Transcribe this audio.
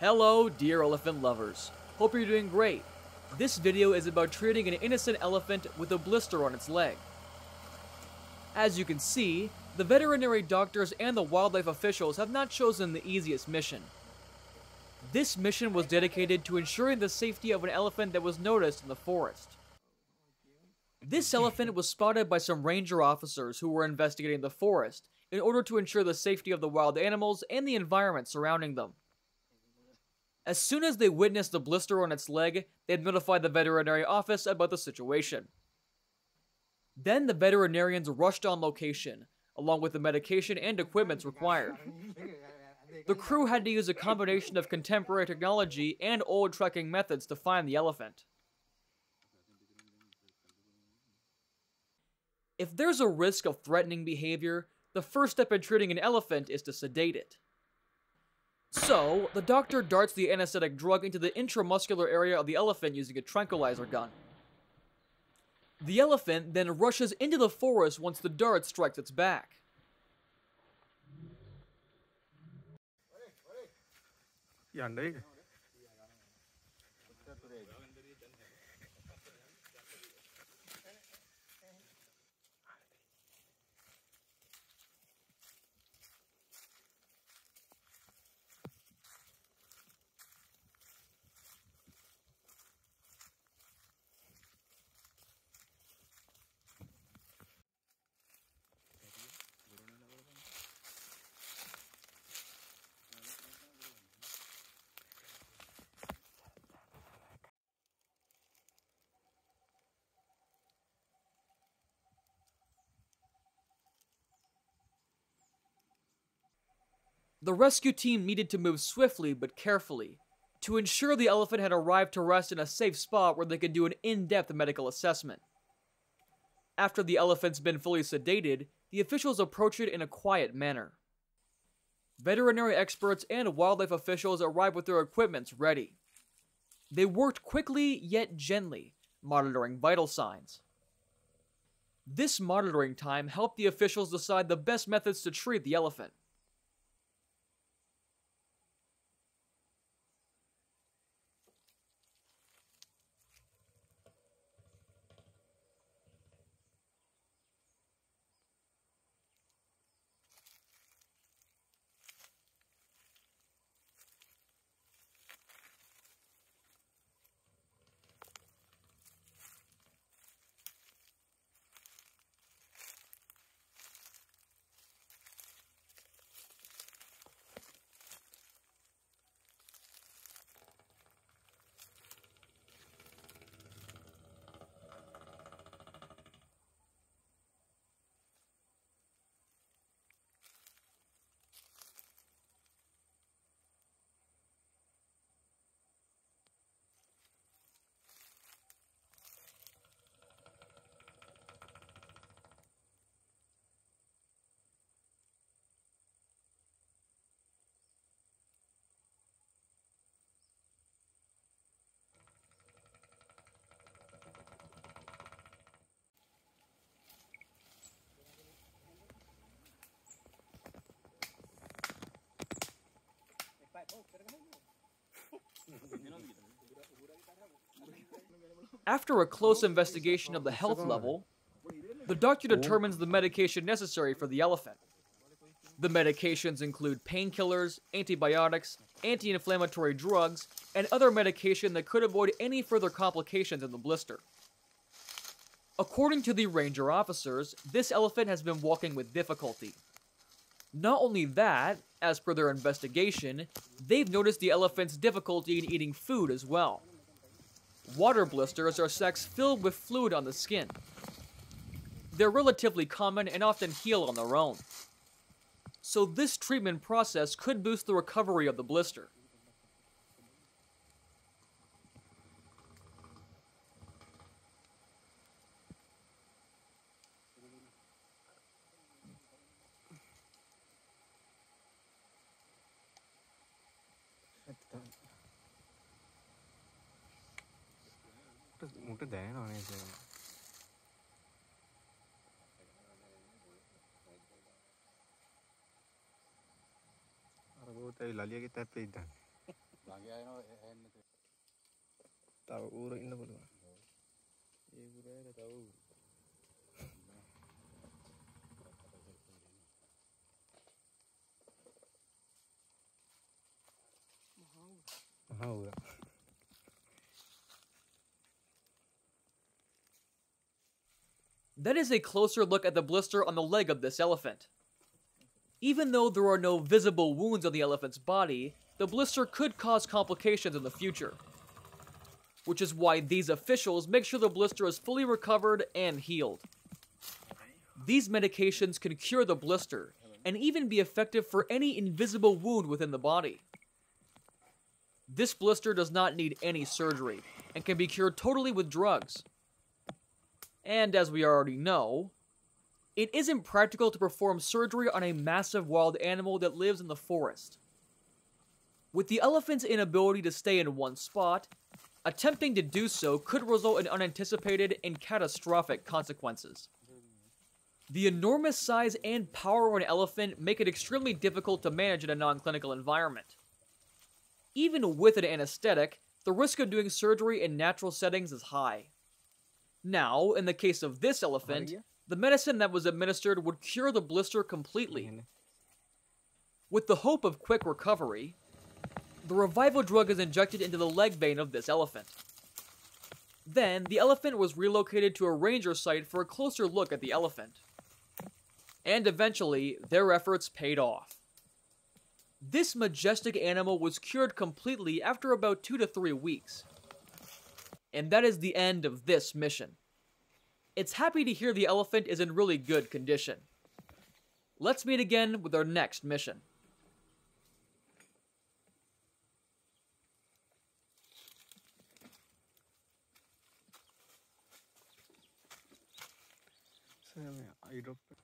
Hello, dear elephant lovers. Hope you're doing great. This video is about treating an innocent elephant with a blister on its leg. As you can see, the veterinary doctors and the wildlife officials have not chosen the easiest mission. This mission was dedicated to ensuring the safety of an elephant that was noticed in the forest. This elephant was spotted by some ranger officers who were investigating the forest in order to ensure the safety of the wild animals and the environment surrounding them. As soon as they witnessed the blister on its leg, they notified the veterinary office about the situation. Then the veterinarians rushed on location, along with the medication and equipment required. The crew had to use a combination of contemporary technology and old trekking methods to find the elephant. If there's a risk of threatening behavior, the first step in treating an elephant is to sedate it. So, the doctor darts the anesthetic drug into the intramuscular area of the elephant using a tranquilizer gun. The elephant then rushes into the forest once the dart strikes its back. The rescue team needed to move swiftly but carefully to ensure the elephant had arrived to rest in a safe spot where they could do an in-depth medical assessment. After the elephant's been fully sedated, the officials approach it in a quiet manner. Veterinary experts and wildlife officials arrived with their equipment ready. They worked quickly yet gently, monitoring vital signs. This monitoring time helped the officials decide the best methods to treat the elephant. After a close investigation of the health level, the doctor determines the medication necessary for the elephant. The medications include painkillers, antibiotics, anti-inflammatory drugs, and other medication that could avoid any further complications in the blister. According to the ranger officers, this elephant has been walking with difficulty. Not only that, as per their investigation, they've noticed the elephant's difficulty in eating food as well. Water blisters are sacs filled with fluid on the skin. They're relatively common and often heal on their own. So this treatment process could boost the recovery of the blister. Tayo lalia kita peitan. Tahu urut ini boleh. Ibu dah tahu. Mahal. That is a closer look at the blister on the leg of this elephant. Even though there are no visible wounds on the elephant's body, the blister could cause complications in the future. Which is why these officials make sure the blister is fully recovered and healed. These medications can cure the blister, and even be effective for any invisible wound within the body. This blister does not need any surgery, and can be cured totally with drugs. And as we already know, it isn't practical to perform surgery on a massive wild animal that lives in the forest. With the elephant's inability to stay in one spot, attempting to do so could result in unanticipated and catastrophic consequences. The enormous size and power of an elephant make it extremely difficult to manage in a non-clinical environment. Even with an anesthetic, the risk of doing surgery in natural settings is high. Now, in the case of this elephant, the medicine that was administered would cure the blister completely. With the hope of quick recovery, the revival drug is injected into the leg vein of this elephant. Then, the elephant was relocated to a ranger site for a closer look at the elephant. And eventually, their efforts paid off. This majestic animal was cured completely after about 2 to 3 weeks. And that is the end of this mission. It's happy to hear the elephant is in really good condition. Let's meet again with our next mission. Saya eye doctor.